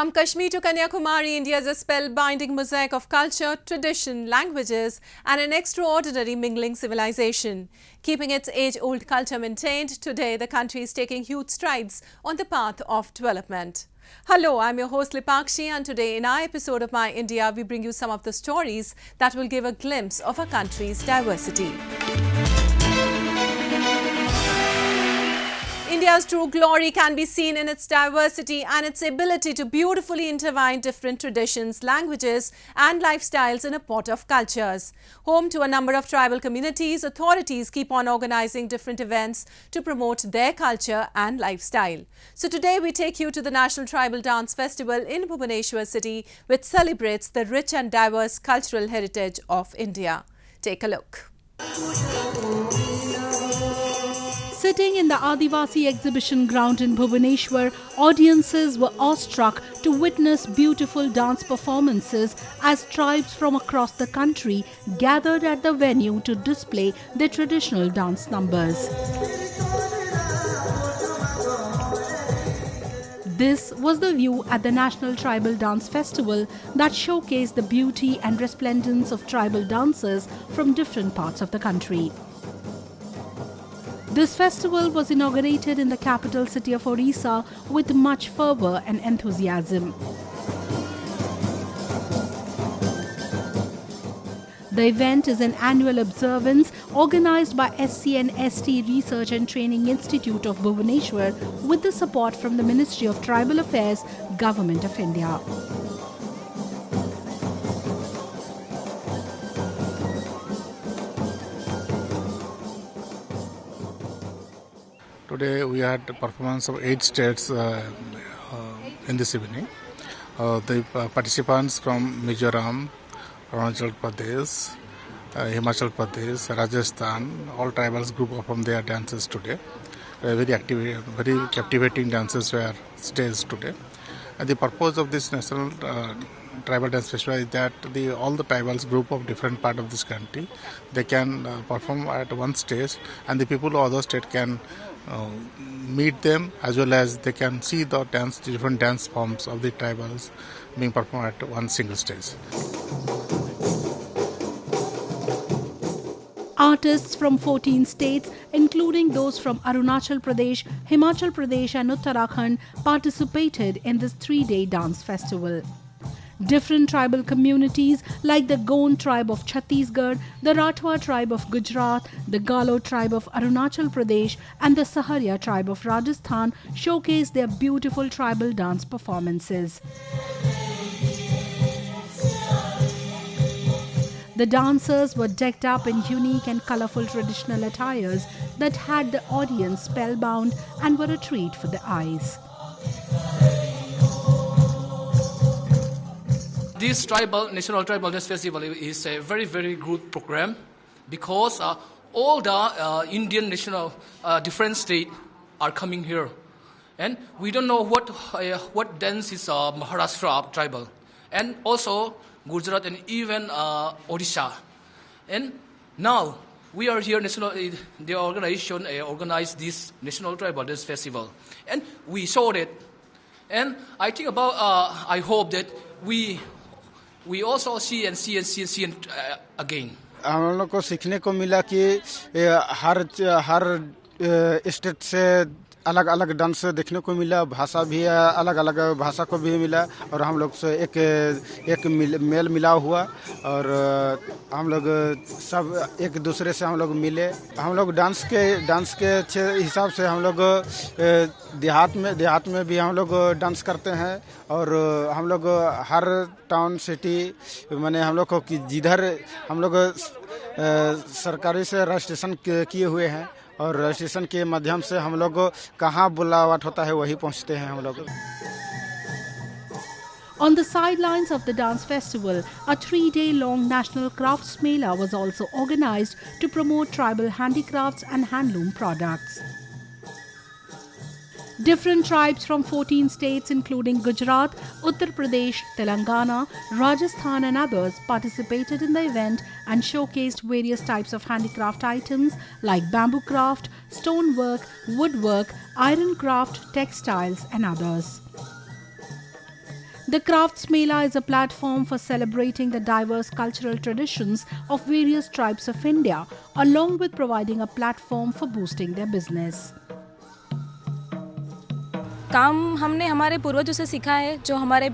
From Kashmir to Kanyakumari, India is a spellbinding mosaic of culture, tradition, languages and an extraordinary mingling civilization. Keeping its age-old culture maintained, today the country is taking huge strides on the path of development. Hello, I'm your host Lipakshi, and today in our episode of My India, we bring you some of the stories that will give a glimpse of our country's diversity. India's true glory can be seen in its diversity and its ability to beautifully intertwine different traditions, languages and lifestyles in a pot of cultures. Home to a number of tribal communities, authorities keep on organizing different events to promote their culture and lifestyle. So today we take you to the National Tribal Dance Festival in Bhubaneswar city, which celebrates the rich and diverse cultural heritage of India. Take a look. Sitting in the Adivasi exhibition ground in Bhubaneswar, audiences were awestruck to witness beautiful dance performances as tribes from across the country gathered at the venue to display their traditional dance numbers. This was the view at the National Tribal Dance Festival that showcased the beauty and resplendence of tribal dancers from different parts of the country. This festival was inaugurated in the capital city of Odisha with much fervour and enthusiasm. The event is an annual observance organised by SC and ST Research and Training Institute of Bhubaneswar with the support from the Ministry of Tribal Affairs, Government of India. Today we had a performance of 8 states in this evening. The participants from Mizoram, Arunachal Pradesh, Himachal Pradesh, Rajasthan, all tribals group performed their dances today. Very active, very captivating dances were staged today. And the purpose of this National Tribal Dance Festival is that all the tribals group of different part of this country, they can perform at one stage, and the people of other state can meet them, as well as they can see the different dance forms of the tribals being performed at one single stage. Artists from 14 states, including those from Arunachal Pradesh, Himachal Pradesh and Uttarakhand, participated in this 3-day dance festival. Different tribal communities like the Gond tribe of Chhattisgarh, the Rathwa tribe of Gujarat, the Galo tribe of Arunachal Pradesh and the Saharia tribe of Rajasthan showcased their beautiful tribal dance performances. The dancers were decked up in unique and colourful traditional attires that had the audience spellbound and were a treat for the eyes. This National Tribal Dance Festival is a very, very good program because all the Indian national different states are coming here. And we don't know what dance is Maharashtra tribal. And also Gujarat and even Odisha. And now we are here, the organization organized this National Tribal Dance Festival. And we showed it. And I think I hope that we also see again. हम लोग को सीखने को मिला कि हर state से अलग अलग डांस देखने को मिला, भाषा भी अलग अलग भाषा को भी मिला और हम लोग से एक मेल मिला हुआ और हम लोग सब एक दूसरे से हम लोग मिले. हम लोग डांस के हिसाब से हम लोग देहात में भी हम लोग डांस करते हैं और हम लोग हर टाउन सिटी माने हम लोग को जिधर हम लोग सरकारी से रजिस्ट्रेशन किए हुए हैं और रजिस्ट्रेशन के माध्यम से हम लोग कहाँ बुलावट होता है वही पहुँचते हैं हम लोग. On the sidelines of the dance festival, a 3-day-long National Crafts Mela was also organized to promote tribal handicrafts and handloom products. Different tribes from 14 states including Gujarat, Uttar Pradesh, Telangana, Rajasthan and others participated in the event and showcased various types of handicraft items like bamboo craft, stonework, woodwork, iron craft, textiles and others. The Crafts Mela is a platform for celebrating the diverse cultural traditions of various tribes of India, along with providing a platform for boosting their business. काम हमने हमारे पूर्वजों से सीखा है, जो हमारे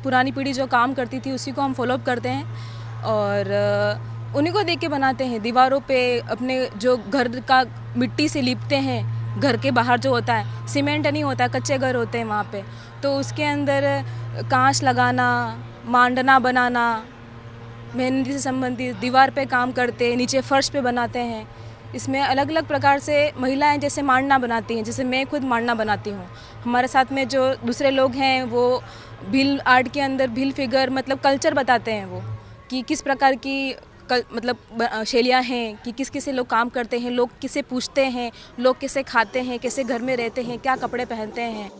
पुरानी पीढ़ी जो काम करती थी उसी को हम फॉलो अप करते हैं और उन्हीं को देख के बनाते हैं। दीवारों पे अपने जो घर का मिट्टी से लिपते हैं, घर के बाहर जो होता है सीमेंट नहीं होता है, कच्चे घर होते हैं वहाँ पे, तो उसके अंदर कांच लगाना, मांडना बनाना, मेहंदी से संबंधित दीवार पे काम करते, नीचे फर्श पे बनाते हैं। इसमें अलग अलग प्रकार से महिलाएं जैसे मांडना बनाती हैं, जैसे मैं खुद मांडना बनाती हूँ। हमारे साथ में जो दूसरे लोग हैं वो भील आर्ट के अंदर भील फिगर मतलब कल्चर बताते हैं, वो कि किस प्रकार की मतलब शैलियाँ हैं, कि किस किस से लोग काम करते हैं, लोग किसे पूछते हैं, लोग कैसे खाते हैं, कैसे घर में रहते हैं, क्या कपड़े पहनते हैं।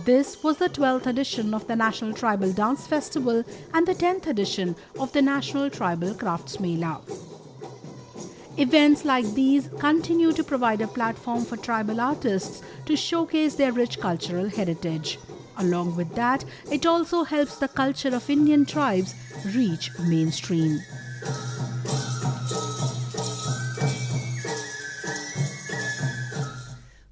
This was the 12th edition of the National Tribal Dance Festival and the 10th edition of the National Tribal Crafts Mela. Events like these continue to provide a platform for tribal artists to showcase their rich cultural heritage. Along with that, it also helps the culture of Indian tribes reach mainstream.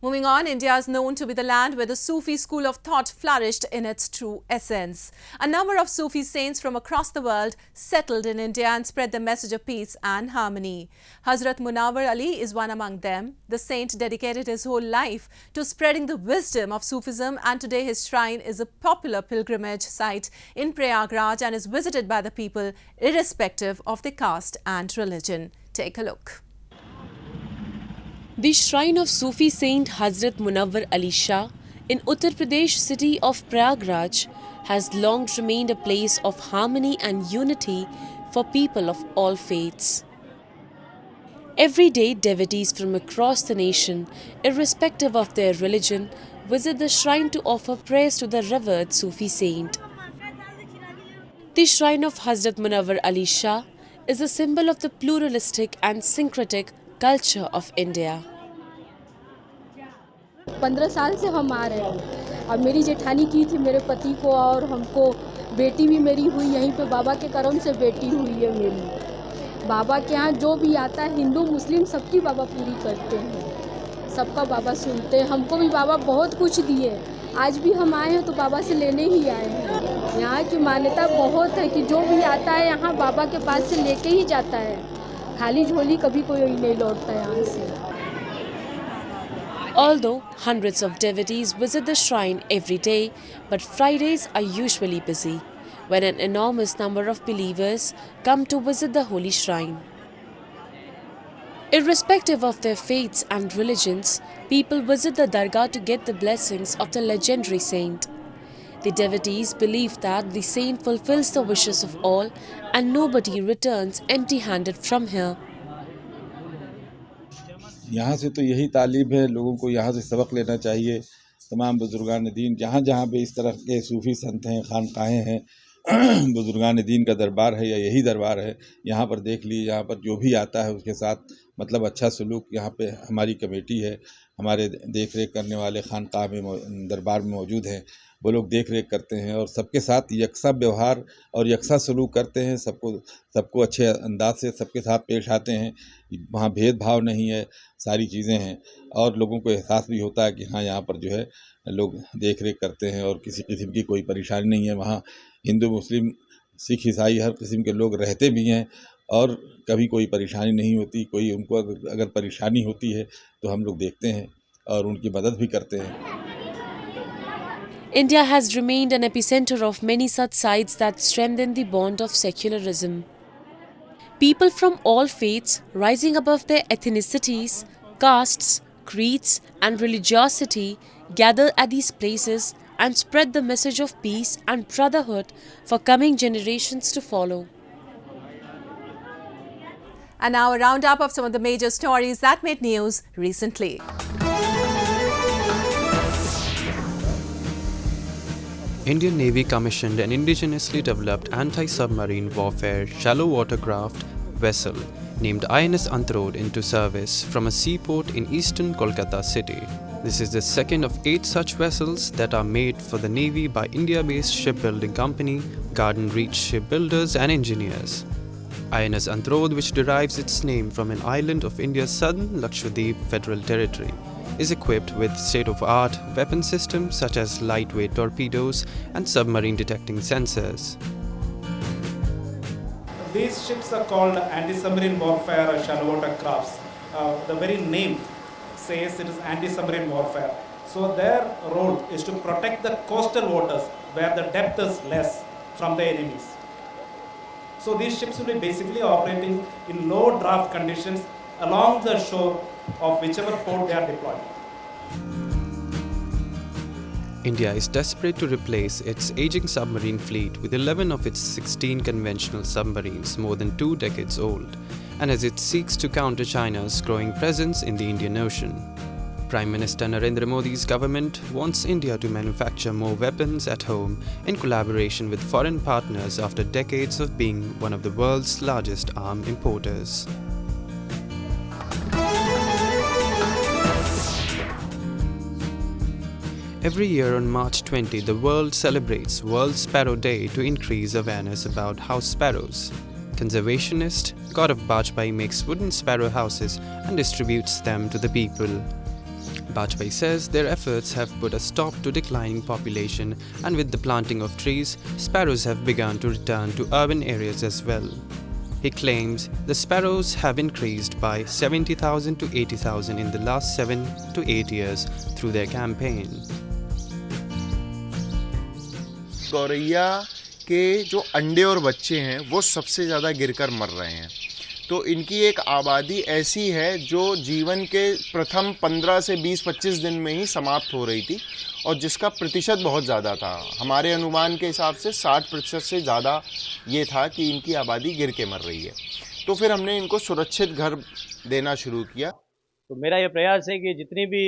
Moving on, India is known to be the land where the Sufi school of thought flourished in its true essence. A number of Sufi saints from across the world settled in India and spread the message of peace and harmony. Hazrat Munawar Ali is one among them. The saint dedicated his whole life to spreading the wisdom of Sufism, and today his shrine is a popular pilgrimage site in Prayagraj and is visited by the people irrespective of their caste and religion. Take a look. The shrine of Sufi saint Hazrat Munawar Ali in Uttar Pradesh city of Prayagraj has long remained a place of harmony and unity for people of all faiths. Every day, devotees from across the nation, irrespective of their religion, visit the shrine to offer prayers to the revered Sufi saint. The shrine of Hazrat Munawar Ali is a symbol of the pluralistic and syncretic culture of India. 15 साल से हम आ रहे हैं और मेरी जेठानी की थी मेरे पति को, और हमको बेटी भी मेरी हुई यहीं पे, बाबा के करम से बेटी हुई है मेरी। बाबा के यहाँ जो भी आता है, हिंदू मुस्लिम सबकी बाबा पूरी करते हैं, सबका बाबा सुनते हैं। हमको भी बाबा बहुत कुछ दिए, आज भी हम आए हैं तो बाबा से लेने ही आए हैं। यहाँ की मान्यता बहुत है कि जो भी आता है यहाँ बाबा के पास से लेके ही जाता है, खाली झोली कभी कोई नहीं लौटता यहाँ से। Although hundreds of devotees visit the shrine every day, but Fridays are usually busy, when an enormous number of believers come to visit the holy shrine. Irrespective of their faiths and religions, people visit the Dargah to get the blessings of the legendary saint. The devotees believe that the saint fulfills the wishes of all and nobody returns empty-handed from here. यहाँ से तो यही तालीम है, लोगों को यहाँ से सबक लेना चाहिए। तमाम बुजुर्गान दीन जहाँ जहाँ पे इस तरह के सूफ़ी संत हैं, खानकाहें हैं, बुजुर्गान दीन का दरबार है या यही दरबार है, यहाँ पर देख लीजिए, यहाँ पर जो भी आता है उसके साथ मतलब अच्छा सलूक, यहाँ पे हमारी कमेटी है, हमारे देख रेख करने वाले खानकाह में दरबार में मौजूद हैं, वो लोग देख रेख करते हैं और सबके साथ यकसा व्यवहार और यकसा सलूक करते हैं। सबको अच्छे अंदाज से सबके साथ पेश आते हैं, वहाँ भेदभाव नहीं है, सारी चीज़ें हैं और लोगों को एहसास भी होता है कि हाँ यहाँ पर जो है लोग देख रेख करते हैं और किसी किस्म की कोई परेशानी नहीं है। वहाँ हिंदू मुस्लिम सिख ईसाई हर किस्म के लोग रहते भी हैं और कभी कोई परेशानी नहीं होती। कोई उनको अगर परेशानी होती है तो हम लोग देखते हैं और उनकी मदद भी करते हैं। India has remained an epicenter of many such sites that strengthen the bond of secularism. People from all faiths, rising above their ethnicities, castes, creeds and religiosity, gather at these places and spread the message of peace and brotherhood for coming generations to follow. And now a roundup of some of the major stories that made news recently. Indian Navy commissioned an indigenously developed anti-submarine warfare shallow watercraft vessel named INS Antarod into service from a seaport in eastern Kolkata city. This is the second of 8 such vessels that are made for the Navy by India-based shipbuilding company Garden Reach Shipbuilders and Engineers. INS Antrod, which derives its name from an island of India's southern Lakshadweep Federal Territory, is equipped with state-of-the-art weapon systems such as lightweight torpedoes and submarine detecting sensors. These ships are called anti-submarine warfare or shallow water crafts. The very name says it is anti-submarine warfare. So their role is to protect the coastal waters where the depth is less from the enemies. So these ships will be basically operating in low draft conditions along the shore of whichever port they are deployed. India is desperate to replace its aging submarine fleet with 11 of its 16 conventional submarines more than 2 decades old, and as it seeks to counter China's growing presence in the Indian Ocean. Prime Minister Narendra Modi's government wants India to manufacture more weapons at home in collaboration with foreign partners after decades of being one of the world's largest arms importers. Every year on March 20, the world celebrates World Sparrow Day to increase awareness about house sparrows. Conservationist God of Bajpai makes wooden sparrow houses and distributes them to the people. Bajpai says their efforts have put a stop to declining population, and with the planting of trees, sparrows have begun to return to urban areas as well. He claims the sparrows have increased by 70,000 to 80,000 in the last 7 to 8 years through their campaign. गौरैया के जो अंडे और बच्चे हैं वो सबसे ज़्यादा गिरकर मर रहे हैं, तो इनकी एक आबादी ऐसी है जो जीवन के प्रथम 15 से 20-25 दिन में ही समाप्त हो रही थी और जिसका प्रतिशत बहुत ज़्यादा था. हमारे अनुमान के हिसाब से 60% से ज़्यादा ये था कि इनकी आबादी गिर के मर रही है. तो फिर हमने इनको सुरक्षित घर देना शुरू किया. तो मेरा ये प्रयास है कि जितनी भी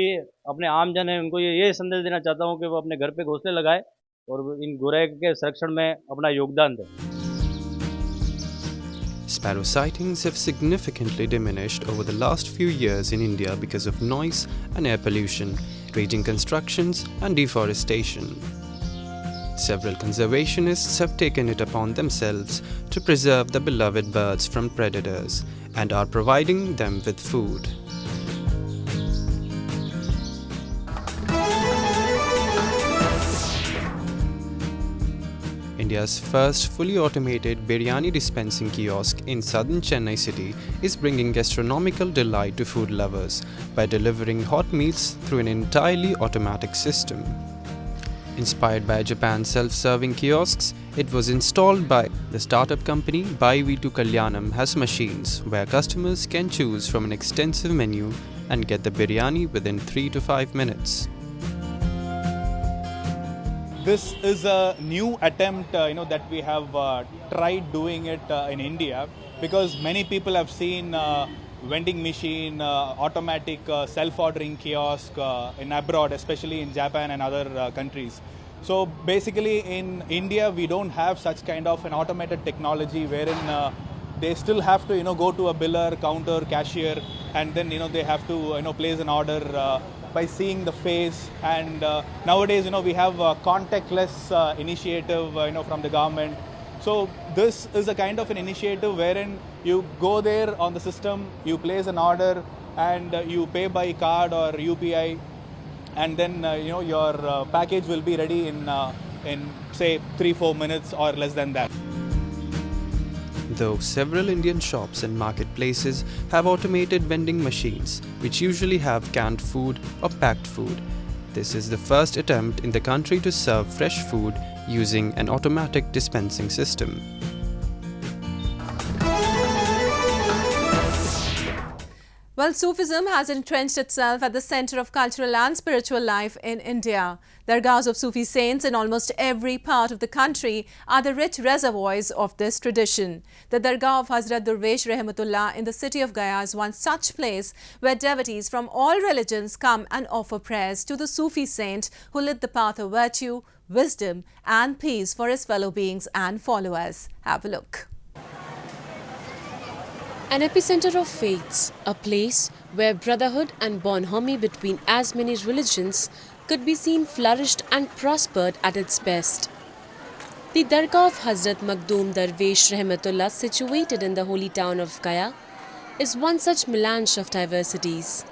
अपने आमजन हैं उनको ये संदेश देना चाहता हूँ कि वो अपने घर पे घोंसले लगाएं और इन गौरैया के संरक्षण में अपना योगदान दें. Sparrow sightings have significantly diminished over the last few years in India because of noise and air pollution, aging constructions and deforestation. Several conservationists have taken it upon themselves to preserve the beloved birds from predators and are providing them with food. India's first fully automated biryani dispensing kiosk in southern Chennai city is bringing gastronomical delight to food lovers by delivering hot meals through an entirely automatic system. Inspired by Japan's self-serving kiosks, it was installed by the startup company Baivitu Kalyanam has machines where customers can choose from an extensive menu and get the biryani within 3 to 5 minutes. This is a new attempt, that we have tried doing it in India, because many people have seen vending machine, automatic self-ordering kiosk in abroad, especially in Japan and other countries. So basically in India, we don't have such kind of an automated technology wherein they still have to, go to a biller, counter, cashier, and then, they have to, place an order by seeing the face. And nowadays, we have a contactless initiative, from the government. So this is a kind of an initiative wherein you go there on the system, you place an order, and you pay by card or UPI, and then your package will be ready in say 3-4 minutes or less than that. Though several Indian shops and marketplaces have automated vending machines, which usually have canned food or packed food, this is the first attempt in the country to serve fresh food using an automatic dispensing system. Well, Sufism has entrenched itself at the center of cultural and spiritual life in India. Dargahs of Sufi saints in almost every part of the country are the rich reservoirs of this tradition. The Dargah of Hazrat Durvesh Rehmatullah in the city of Gaya is one such place where devotees from all religions come and offer prayers to the Sufi saint who lit the path of virtue, wisdom and peace for his fellow beings and followers. Have a look. An epicenter of faiths, a place where brotherhood and bonhomie between as many religions could be seen flourished and prospered at its best. The Dargah of Hazrat Darvesh Rehmatullah, situated in the holy town of Gaya, is one such melange of diversities.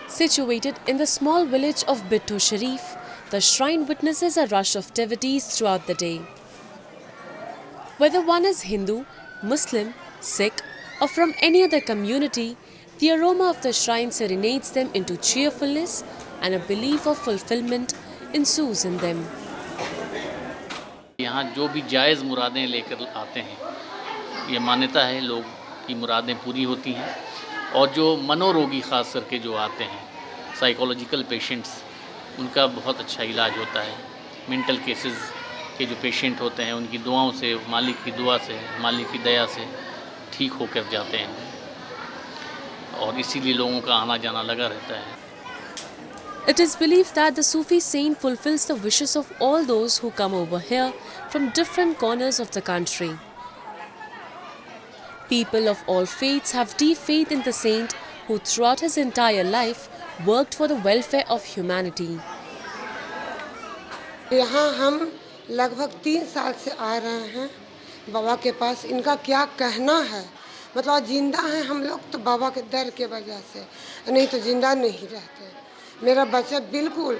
Situated in the small village of Bittu Sharif, the shrine witnesses a rush of devotees throughout the day. Whether one is Hindu, Muslim, Sikh, or from any other community, the aroma of the shrine serenades them into cheerfulness, and a belief of fulfillment ensues in them. यहाँ जो भी जायज़ मुरादें लेकर आते हैं, ये मान्यता है लोग की मुरादें पूरी होती हैं, और जो मनोरोगी ख़ास करके जो आते हैं, साइकोलॉजिकल पेशेंट्स, उनका बहुत अच्छा इलाज होता है। मेंटल केसेस के जो पेशेंट होते हैं, उनकी दुआओं से, मालिक की दुआ से, मालिक की दया से ठीक होकर जाते हैं, और इसीलिए लोगों का आना जाना लगा रहता है। It is believed that the Sufi saint fulfills the wishes of all those who come over here from different corners of the country. People of all faiths have deep faith in the saint who throughout his entire life worked for the welfare of humanity. यहाँ हम लगभग 3 साल से आ रहे हैं बाबा के पास। इनका क्या कहना है, मतलब जिंदा हैं हम लोग तो बाबा के दर के वजह से, नहीं तो जिंदा नहीं रहते। मेरा बच्चा बिल्कुल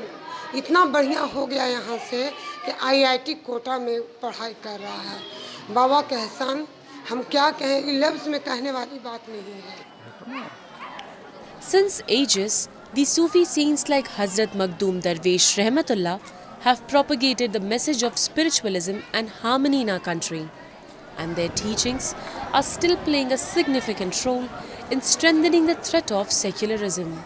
इतना बढ़िया हो गया यहाँ से कि IIT कोटा में पढ़ाई कर रहा है। बाबा का एहसान हम क्या कहें, लफ्ज़ में कहने वाली बात नहीं है। Since ages, the Sufi saints like Hazrat Darvesh Rehmatullah have propagated the message of spiritualism and harmony in our country, and their teachings are still playing a significant role in strengthening the threat of secularism.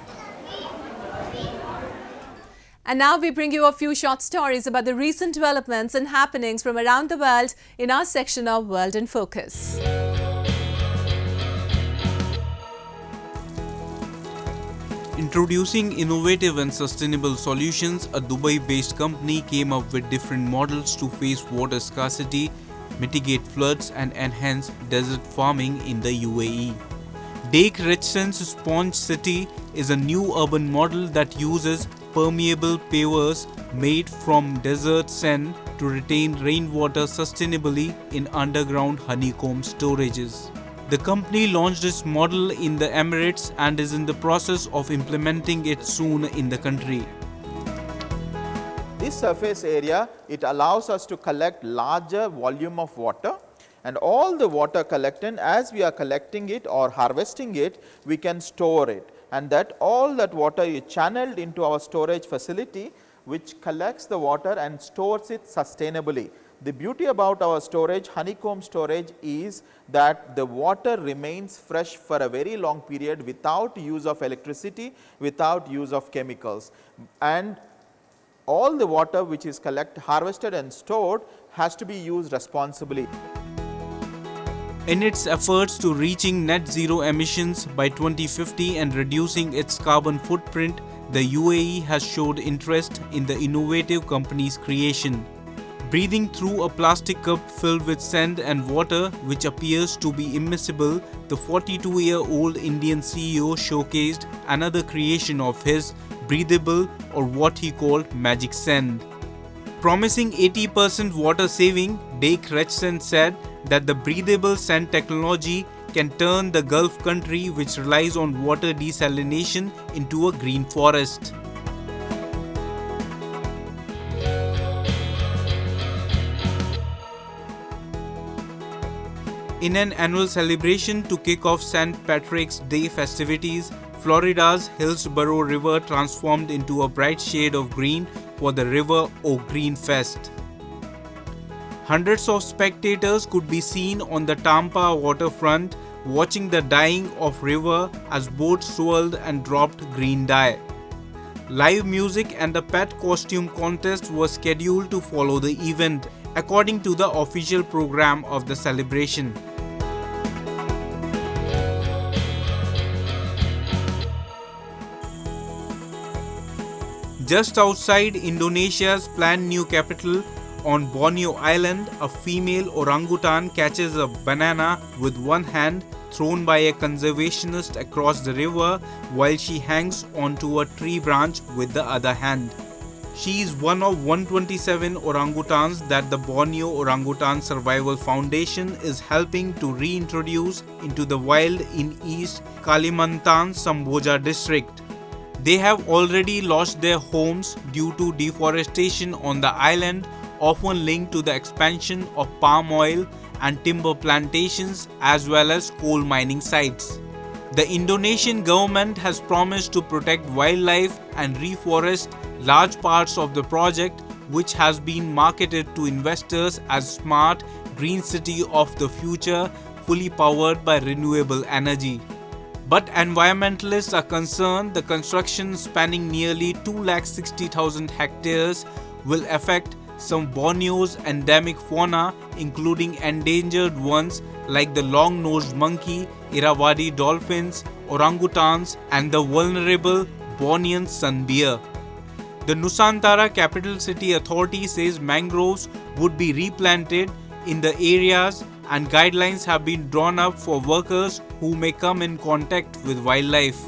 And now we bring you a few short stories about the recent developments and happenings from around the world in our section of World in Focus. Introducing innovative and sustainable solutions, a Dubai-based company came up with different models to face water scarcity, mitigate floods and enhance desert farming in the UAE. Dake Richsen's Sponge City is a new urban model that uses permeable pavers made from desert sand to retain rainwater sustainably in underground honeycomb storages. The company launched its model in the Emirates and is in the process of implementing it soon in the country. This surface area, it allows us to collect larger volume of water, and all the water collected, as we are collecting it or harvesting it, we can store it, and that all that water is channeled into our storage facility, which collects the water and stores it sustainably. The beauty about our storage, honeycomb storage, is that the water remains fresh for a very long period without use of electricity, without use of chemicals, and all the water which is harvested and stored has to be used responsibly. In its efforts to reaching net zero emissions by 2050 and reducing its carbon footprint, the UAE has showed interest in the innovative company's creation. Breathing through a plastic cup filled with sand and water, which appears to be immiscible, the 42-year-old Indian CEO showcased another creation of his, breathable, or what he called magic sand. Promising 80% water saving, Dake Richsen said that the breathable sand technology can turn the Gulf country, which relies on water desalination, into a green forest. In an annual celebration to kick off St. Patrick's Day festivities, Florida's Hillsborough River transformed into a bright shade of green for the River O Green Fest. Hundreds of spectators could be seen on the Tampa waterfront watching the dyeing of river as boats swirled and dropped green dye. Live music and a pet costume contest was scheduled to follow the event, according to the official program of the celebration. Just outside Indonesia's planned new capital, on Borneo Island, a female orangutan catches a banana with one hand thrown by a conservationist across the river while she hangs onto a tree branch with the other hand. She is one of 127 orangutans that the Borneo Orangutan Survival Foundation is helping to reintroduce into the wild in East Kalimantan Samboja district. They have already lost their homes due to deforestation on the island, often linked to the expansion of palm oil and timber plantations as well as coal mining sites. The Indonesian government has promised to protect wildlife and reforest large parts of the project, which has been marketed to investors as smart green city of the future, fully powered by renewable energy. But environmentalists are concerned the construction spanning nearly 260,000 hectares will affect some Borneo's endemic fauna, including endangered ones like the long-nosed monkey, Irrawaddy dolphins, orangutans, and the vulnerable Bornean sun bear. The Nusantara Capital City Authority says mangroves would be replanted in the areas and guidelines have been drawn up for workers who may come in contact with wildlife.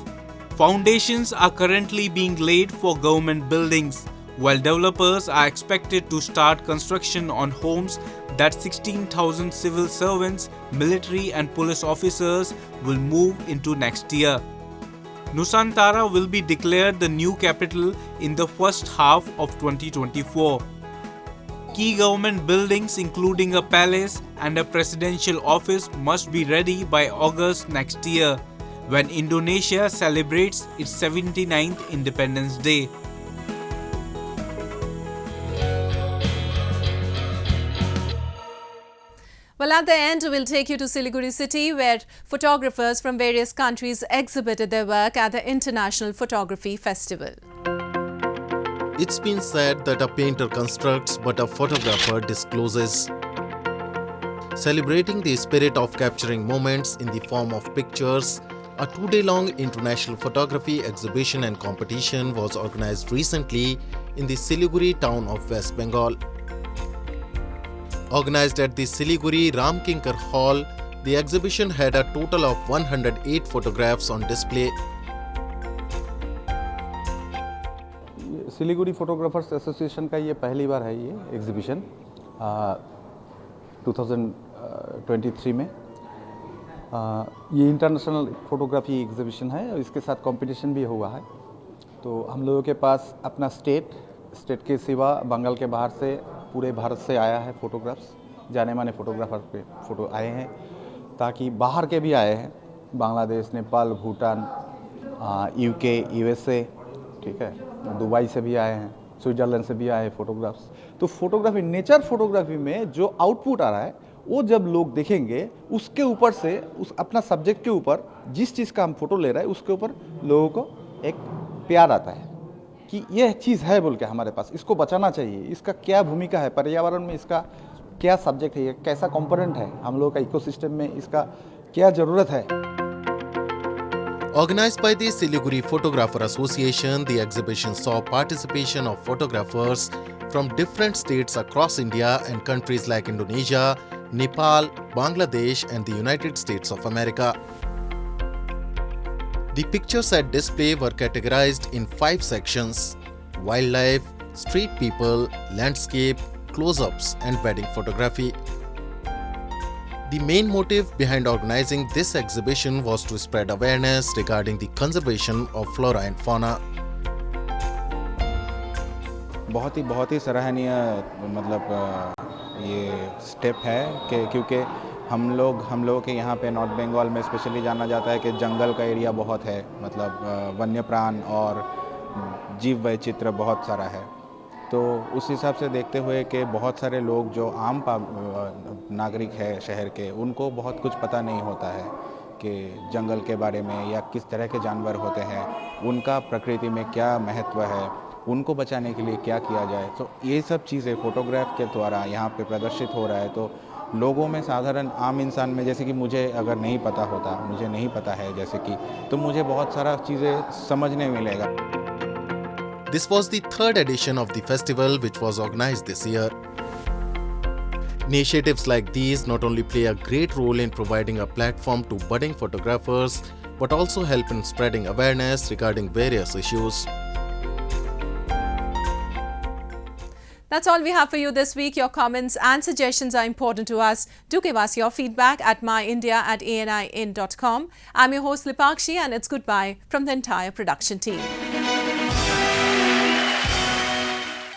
Foundations are currently being laid for government buildings, while developers are expected to start construction on homes that 16,000 civil servants, military and police officers will move into next year. Nusantara will be declared the new capital in the first half of 2024. Key government buildings including a palace and a presidential office must be ready by August next year, when Indonesia celebrates its 79th Independence Day. Well, at the end, we'll take you to Siliguri city, where photographers from various countries exhibited their work at the International Photography Festival. It's been said that a painter constructs but a photographer discloses. Celebrating the spirit of capturing moments in the form of pictures, a 2-day-long international photography exhibition and competition was organized recently in the Siliguri town of West Bengal. Organized at the Siliguri Ramkinkar Hall, the exhibition had a total of 108 photographs on display. Siliguri photographers association का ये पहली बार है ये exhibition 2023 में ये international photography exhibition है और इसके साथ कंपटीशन भी हुआ है। तो हम लोगों के पास अपना स्टेट के सिवा बंगाल के बाहर से पूरे भारत से आया है फोटोग्राफ्स, जाने माने फोटोग्राफर पे फ़ोटो आए हैं, ताकि बाहर के भी आए हैं, बांग्लादेश, नेपाल, भूटान, यूके, यूएसए, ठीक है, दुबई से भी आए हैं, स्विट्ज़रलैंड से भी आए हैं फोटोग्राफ्स। तो फोटोग्राफी, नेचर फोटोग्राफी में जो आउटपुट आ रहा है वो जब लोग देखेंगे, उसके ऊपर से उस अपना सब्जेक्ट के ऊपर जिस चीज़ का हम फोटो ले रहे हैं उसके ऊपर लोगों को एक प्यार आता है कि यह चीज़ है बोल के हमारे पास, इसको बचाना चाहिए, इसका क्या भूमिका है पर्यावरण में, इसका क्या सब्जेक्ट है, ये कैसा कंपोनेंट है हम लोगों का इकोसिस्टम में, इसका क्या ज़रूरत है। Organized by the Siliguri Photographer Association, the exhibition saw participation of photographers from different states across India and countries like Indonesia, Nepal, Bangladesh and the United States of America. The pictures at display were categorized in 5 sections: wildlife, street people, landscape, close-ups and wedding photography. The main motive behind organizing this exhibition was to spread awareness regarding the conservation of flora and fauna. बहुत ही सराहनीय मतलब ये step है कि क्योंकि हम लोग के यहाँ पे नॉर्थ बंगाल में स्पेशली जाना जाता है कि जंगल का एरिया बहुत है, मतलब वन्य प्राण और जीव वैचित्र बहुत सारा है। तो उस हिसाब से देखते हुए कि बहुत सारे लोग जो आम नागरिक है शहर के, उनको बहुत कुछ पता नहीं होता है कि जंगल के बारे में या किस तरह के जानवर होते हैं, उनका प्रकृति में क्या महत्व है, उनको बचाने के लिए क्या किया जाए। तो ये सब चीज़ें फ़ोटोग्राफ के द्वारा यहाँ पे प्रदर्शित हो रहा है। तो लोगों में, साधारण आम इंसान में, जैसे कि मुझे अगर नहीं पता होता, मुझे नहीं पता है जैसे कि, तो मुझे बहुत सारा चीज़ें समझने मिलेगा। This was the 3rd edition of the festival which was organized this year. Initiatives like these not only play a great role in providing a platform to budding photographers, but also help in spreading awareness regarding various issues. That's all we have for you this week. Your comments and suggestions are important to us. Do give us your feedback at myindia@anin.com. I'm your host Lipakshi, and it's goodbye from the entire production team.